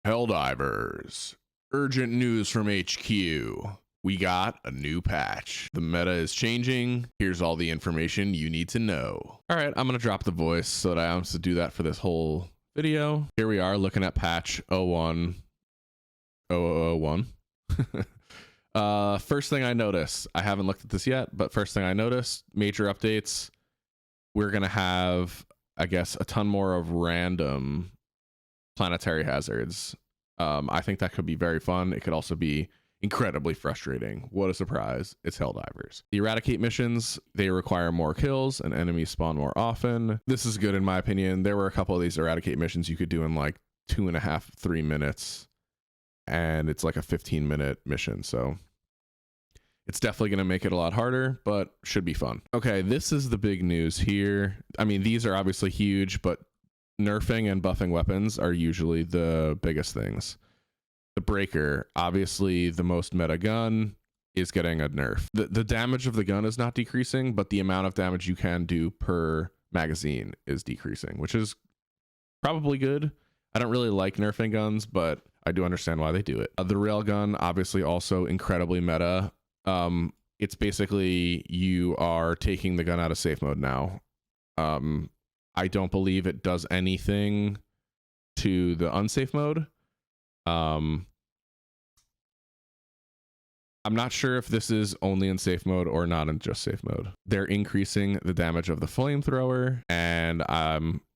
Helldivers. Urgent news from HQ. We got a new patch. The meta is changing. Here's all the information you need to know. All right, I'm gonna drop the voice so that I don't have to do that for this whole video. Here we are looking at patch 01.001. First thing I notice, I haven't looked at this yet, but first thing I noticed, major updates. We're gonna have, I guess, a ton more of random planetary hazards. I think that could be very fun. It could also be incredibly frustrating. What a surprise. It's Helldivers. The eradicate missions, they require more kills and enemies spawn more often. This is good in my opinion. There were a couple of these eradicate missions you could do in like 2.5, 3 minutes, and it's like a 15-minute mission. So it's definitely going to make it a lot harder, but should be fun. Okay, this is the big news here. I mean, these are obviously huge, but nerfing and buffing weapons are usually the biggest things. The breaker, obviously the most meta gun, is getting a nerf. The damage of the gun is not decreasing, but the amount of damage you can do per magazine is decreasing, which is probably good. I don't really like nerfing guns, but I do understand why they do it. The railgun, obviously also incredibly meta. It's basically you are taking the gun out of safe mode now. I don't believe it does anything to the unsafe mode. I'm not sure if this is only in safe mode or not in just safe mode. They're increasing the damage of the flamethrower, and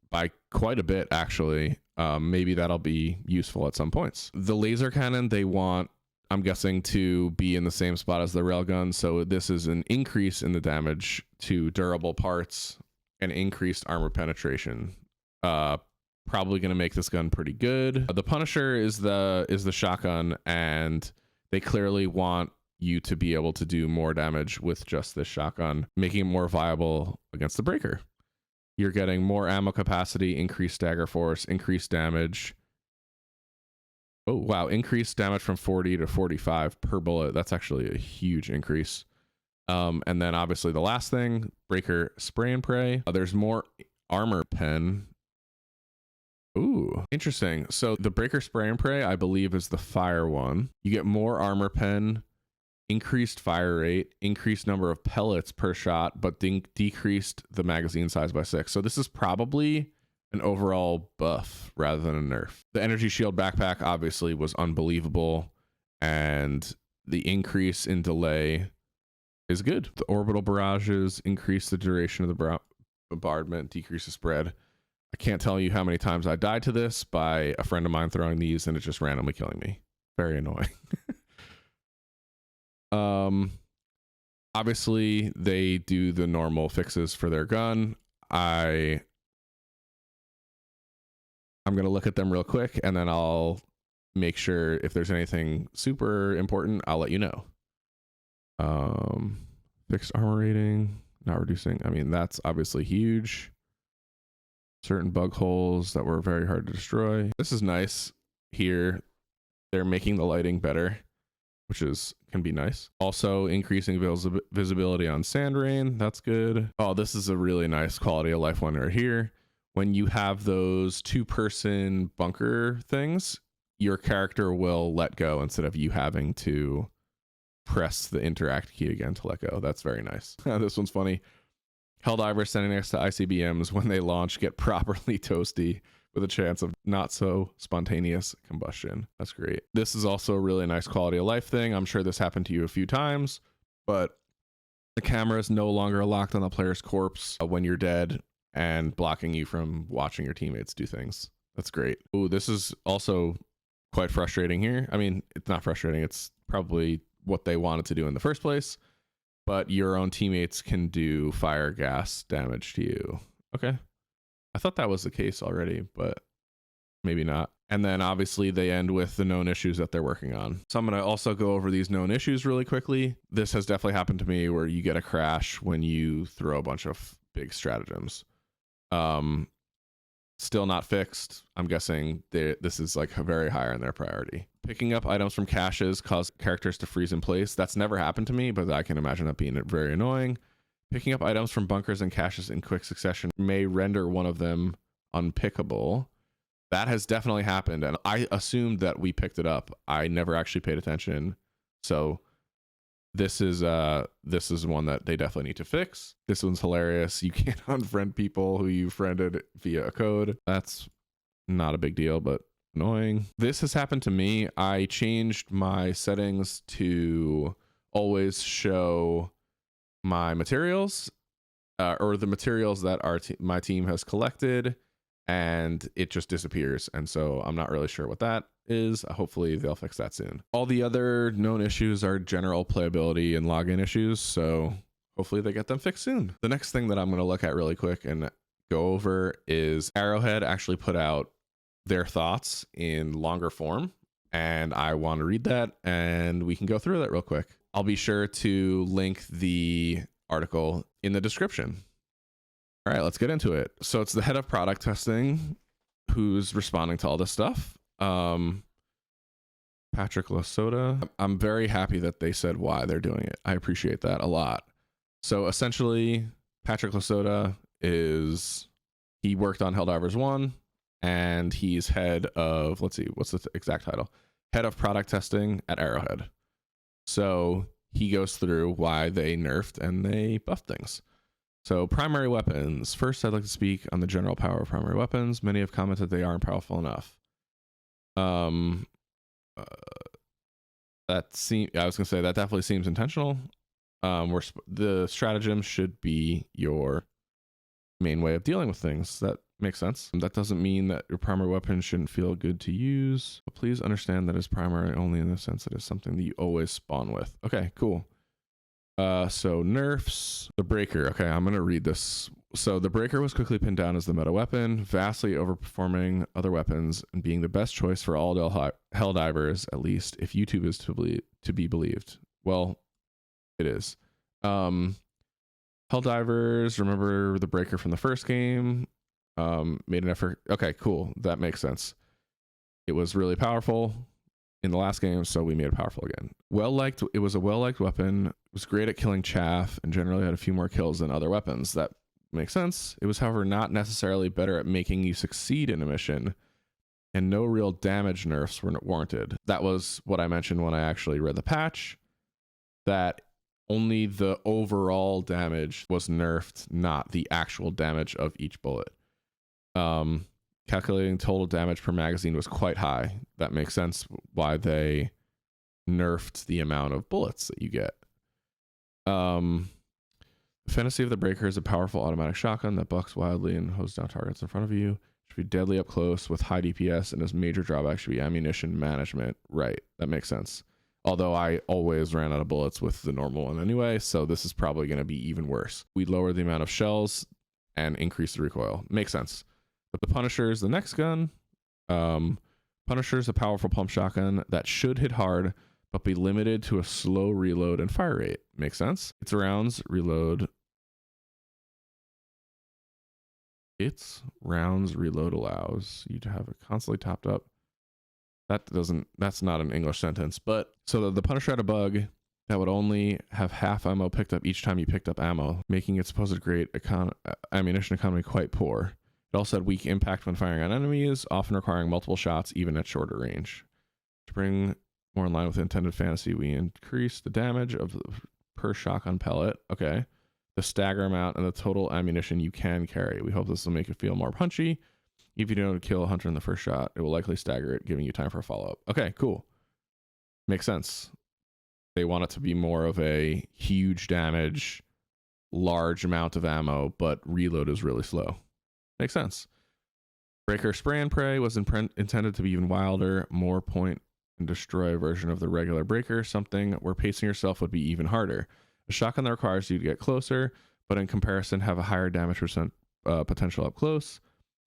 by quite a bit actually. Maybe that'll be useful at some points. The laser cannon, they want, I'm guessing, to be in the same spot as the railgun, so this is an increase in the damage to durable parts and increased armor penetration. Probably going to make this gun pretty good. The Punisher is the shotgun, and they clearly want you to be able to do more damage with just this shotgun, making it more viable against the breaker. You're getting more ammo capacity, increased stagger force, increased damage. Oh wow, increased damage from 40 to 45 per bullet. That's actually a huge increase. And then obviously the last thing, breaker spray and pray. There's more armor pen. Ooh, interesting. So the breaker spray and pray, I believe, is the fire one. You get more armor pen, increased fire rate, increased number of pellets per shot, but decreased the magazine size by 6. So this is probably an overall buff rather than a nerf. The energy shield backpack obviously was unbelievable, and the increase in delay is good. The orbital barrages increase the duration of the bombardment, decrease the spread. I can't tell you how many times I died to this by a friend of mine throwing these and it just randomly killing me. Very annoying. Obviously they do the normal fixes for their gun. I'm going to look at them real quick, and then I'll make sure if there's anything super important, I'll let you know. Fixed armor rating, not reducing. I mean, that's obviously huge. Certain bug holes that were very hard to destroy. This is nice here. They're making the lighting better, which can be nice. Also increasing visibility on sand rain. That's good. Oh, this is a really nice quality of life one right here. When you have those 2-person bunker things, your character will let go instead of you having to press the interact key again to let go. That's very nice. This one's funny. Helldivers standing next to ICBMs when they launch get properly toasty with a chance of not so spontaneous combustion. That's great. This is also a really nice quality of life thing. I'm sure this happened to you a few times, but the camera is no longer locked on the player's corpse when you're dead and blocking you from watching your teammates do things. That's great. Ooh, this is also quite frustrating here. I mean, it's not frustrating. It's probably what they wanted to do in the first place, but your own teammates can do fire gas damage to you. Okay. I thought that was the case already, but maybe not. And then obviously they end with the known issues that they're working on. So I'm going to also go over these known issues really quickly. This has definitely happened to me where you get a crash when you throw a bunch of big stratagems. Still not fixed. I'm guessing this is like very high on their priority. Picking up items from caches cause characters to freeze in place. That's never happened to me, but I can imagine that being very annoying. Picking up items from bunkers and caches in quick succession may render one of them unpickable. That has definitely happened, and I assumed that we picked it up. I never actually paid attention. So this is one that they definitely need to fix. This one's hilarious. You can't unfriend people who you friended via a code. That's not a big deal, but annoying. This has happened to me. I changed my settings to always show my materials, or the materials that my team has collected, and it just disappears. And so I'm not really sure what that is. Hopefully they'll fix that soon. All the other known issues are general playability and login issues, so hopefully they get them fixed soon. The next thing that I'm going to look at really quick and go over is Arrowhead actually put out their thoughts in longer form, and I want to read that, and we can go through that real quick. I'll be sure to link the article in the description. All right, let's get into it. So it's the head of product testing who's responding to all this stuff. Patrick Lasota. I'm very happy that they said why they're doing it. I appreciate that a lot. So essentially, Patrick Lasota he worked on Helldivers 1, and he's head of, let's see, what's the exact title? Head of product testing at Arrowhead. So he goes through why they nerfed and they buffed things. So primary weapons. First, I'd like to speak on the general power of primary weapons. Many have commented they aren't powerful enough. I was gonna say that definitely seems intentional. The stratagem should be your main way of dealing with things. That makes sense. That doesn't mean that your primary weapon shouldn't feel good to use. But please understand that it's primary only in the sense that it's something that you always spawn with. Okay, cool. So nerfs, the breaker. Okay, I'm gonna read this. So the breaker was quickly pinned down as the meta weapon, vastly overperforming other weapons and being the best choice for all Helldivers, at least if YouTube is to be believed. Well, it is. Helldivers, remember the breaker from the first game? Made an effort. Okay, cool. That makes sense. It was really powerful in the last game, so we made it powerful again. It was a well-liked weapon. It was great at killing chaff and generally had a few more kills than other weapons. That makes sense. It was, however, not necessarily better at making you succeed in a mission, and no real damage nerfs were warranted. That was what I mentioned when I actually read the patch, that only the overall damage was nerfed, not the actual damage of each bullet. Calculating total damage per magazine was quite high. That makes sense why they nerfed the amount of bullets that you get. The fantasy of the breaker is a powerful automatic shotgun that bucks wildly and hoses down targets in front of you. Should be deadly up close with high DPS, and its major drawback should be ammunition management. Right, that makes sense. Although I always ran out of bullets with the normal one anyway, so this is probably going to be even worse. We lower the amount of shells and increase the recoil. Makes sense. But the Punisher is the next gun. Punisher is a powerful pump shotgun that should hit hard, but be limited to a slow reload and fire rate. Makes sense. Its rounds reload allows you to have it constantly topped up. That's not an English sentence, but so the Punisher had a bug that would only have half ammo picked up each time you picked up ammo, making its supposed great ammunition economy quite poor. It also had weak impact when firing on enemies, often requiring multiple shots even at shorter range. To bring more in line with intended fantasy, we increased the damage of per shotgun pellet. Okay. The stagger amount and the total ammunition you can carry. We hope this will make it feel more punchy. If you don't kill a hunter in the first shot, it will likely stagger it, giving you time for a follow-up. Okay, cool. Makes sense. They want it to be more of a huge damage, large amount of ammo, but reload is really slow. Makes sense. Breaker spray and pray was intended to be even wilder, more point and destroy version of the regular breaker, something where pacing yourself would be even harder. A shotgun that requires you to get closer, but in comparison have a higher damage potential up close.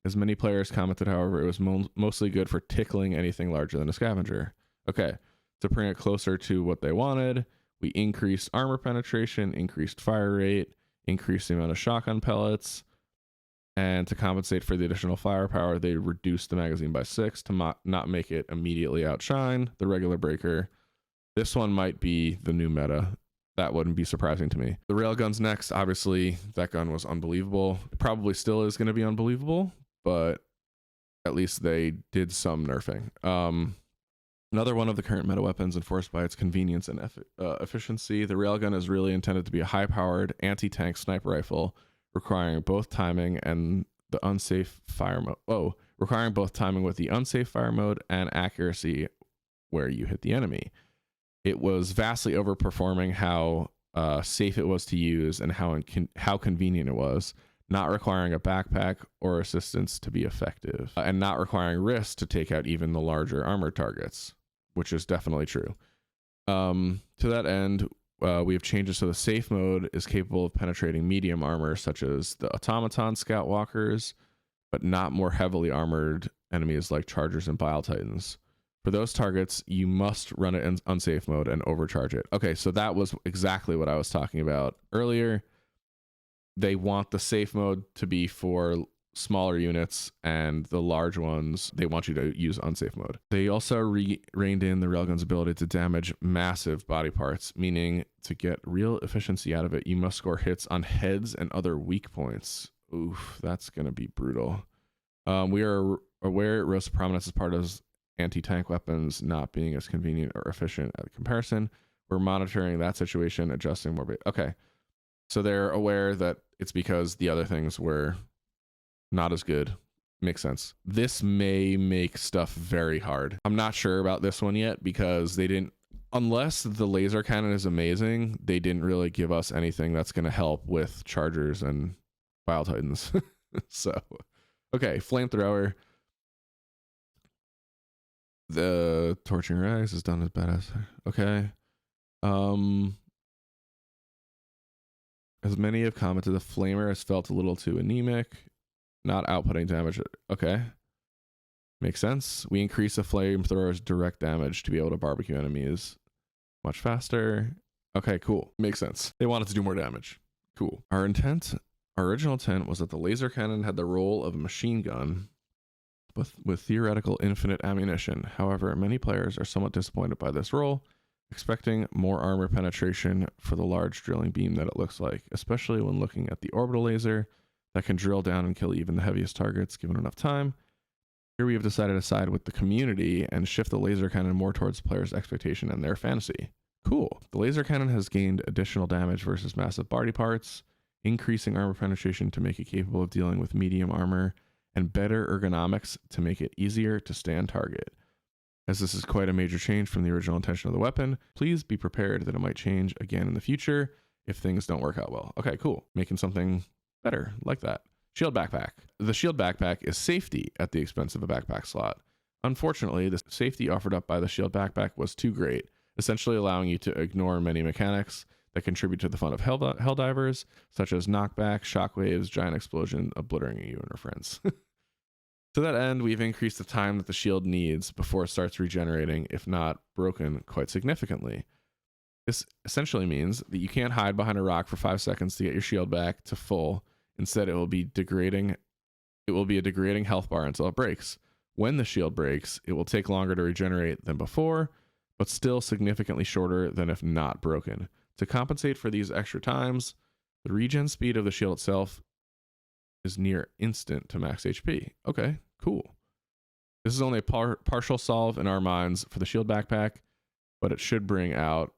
As many players commented, however, it was mostly good for tickling anything larger than a scavenger. Okay, to bring it closer to what they wanted, we increased armor penetration, increased fire rate, increased the amount of shotgun pellets, and to compensate for the additional firepower, they reduced the magazine by 6 to not make it immediately outshine the regular breaker. This one might be the new meta. That wouldn't be surprising to me. The railgun's next. Obviously, that gun was unbelievable. It probably still is going to be unbelievable, but at least they did some nerfing. Another one of the current meta weapons enforced by its convenience and efficiency, the railgun is really intended to be a high-powered anti-tank sniper rifle requiring both timing and the unsafe fire mode. Requiring both timing with the unsafe fire mode and accuracy where you hit the enemy. It was vastly overperforming how safe it was to use and how convenient it was, not requiring a backpack or assistance to be effective, and not requiring risk to take out even the larger armored targets, which is definitely true. To that end, we have changes so the safe mode is capable of penetrating medium armor, such as the automaton scout walkers, but not more heavily armored enemies like chargers and bile titans. For those targets, you must run it in unsafe mode and overcharge it. Okay, so that was exactly what I was talking about earlier. They want the safe mode to be for smaller units, and the large ones, they want you to use unsafe mode. They also reined in the railgun's ability to damage massive body parts, meaning to get real efficiency out of it, you must score hits on heads and other weak points. Oof, that's going to be brutal. We are aware it rose to prominence as part of anti-tank weapons not being as convenient or efficient at comparison. We're monitoring that situation, adjusting more. Okay, so they're aware that it's because the other things were not as good. Makes sense. This may make stuff very hard. I'm not sure about this one yet because they didn't, unless the laser cannon is amazing, they didn't really give us anything that's going to help with chargers and bile titans. So, okay, flamethrower. The torching rags is done as badass. Okay. As many have commented, the flamer has felt a little too anemic, not outputting damage. Okay. Makes sense. We increase the flamethrower's direct damage to be able to barbecue enemies much faster. Okay, cool. Makes sense. They wanted to do more damage. Cool. Our original intent was that the laser cannon had the role of a machine gun, with theoretical infinite ammunition. However, many players are somewhat disappointed by this role, expecting more armor penetration for the large drilling beam that it looks like, especially when looking at the orbital laser that can drill down and kill even the heaviest targets given enough time. Here we have decided to side with the community and shift the laser cannon more towards players' expectation and their fantasy. Cool. The laser cannon has gained additional damage versus massive body parts, increasing armor penetration to make it capable of dealing with medium armor, and better ergonomics to make it easier to stay on target. As this is quite a major change from the original intention of the weapon, please be prepared that it might change again in the future if things don't work out well. Okay, cool. Making something better like that. Shield backpack. The shield backpack is safety at the expense of a backpack slot. Unfortunately, the safety offered up by the shield backpack was too great, essentially allowing you to ignore many mechanics that contribute to the fun of Helldivers, such as knockback, shockwaves, giant explosion, obliterating you and your friends. To that end, we've increased the time that the shield needs before it starts regenerating, if not broken, quite significantly. This essentially means that you can't hide behind a rock for 5 seconds to get your shield back to full. Instead, it will be a degrading health bar until it breaks. When the shield breaks, it will take longer to regenerate than before, but still significantly shorter than if not broken. To compensate for these extra times, the regen speed of the shield itself is near instant to max HP. Okay, cool. This is only a partial solve in our minds for the shield backpack, but it should bring it out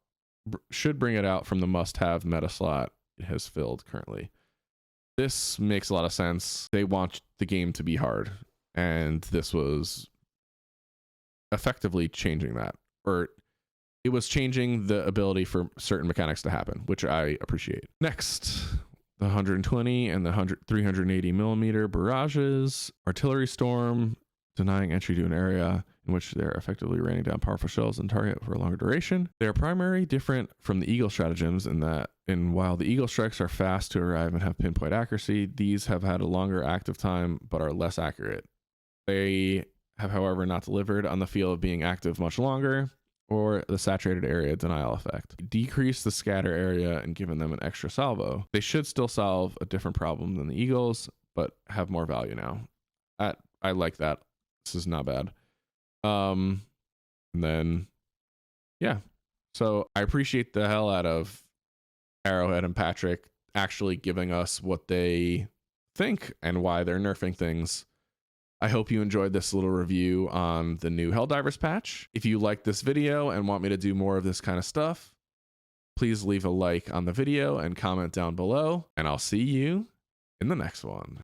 from the must-have meta slot it has filled currently. This makes a lot of sense. They want the game to be hard, and this was effectively changing that, or it was changing the ability for certain mechanics to happen, which I appreciate. Next, the 120 and the 380 millimeter barrages, artillery storm, denying entry to an area in which they're effectively raining down powerful shells and target for a longer duration. They are primarily different from the Eagle stratagems in that, while the Eagle strikes are fast to arrive and have pinpoint accuracy, these have had a longer active time but are less accurate. They have, however, not delivered on the feel of being active much longer, or the saturated area denial effect. Decrease the scatter area and given them an extra salvo. They should still solve a different problem than the Eagles, but have more value now. I like that. This is not bad. And then, yeah. So I appreciate the hell out of Arrowhead and Patrick actually giving us what they think and why they're nerfing things. I hope you enjoyed this little review on the new Helldivers patch. If you like this video and want me to do more of this kind of stuff, please leave a like on the video and comment down below, and I'll see you in the next one.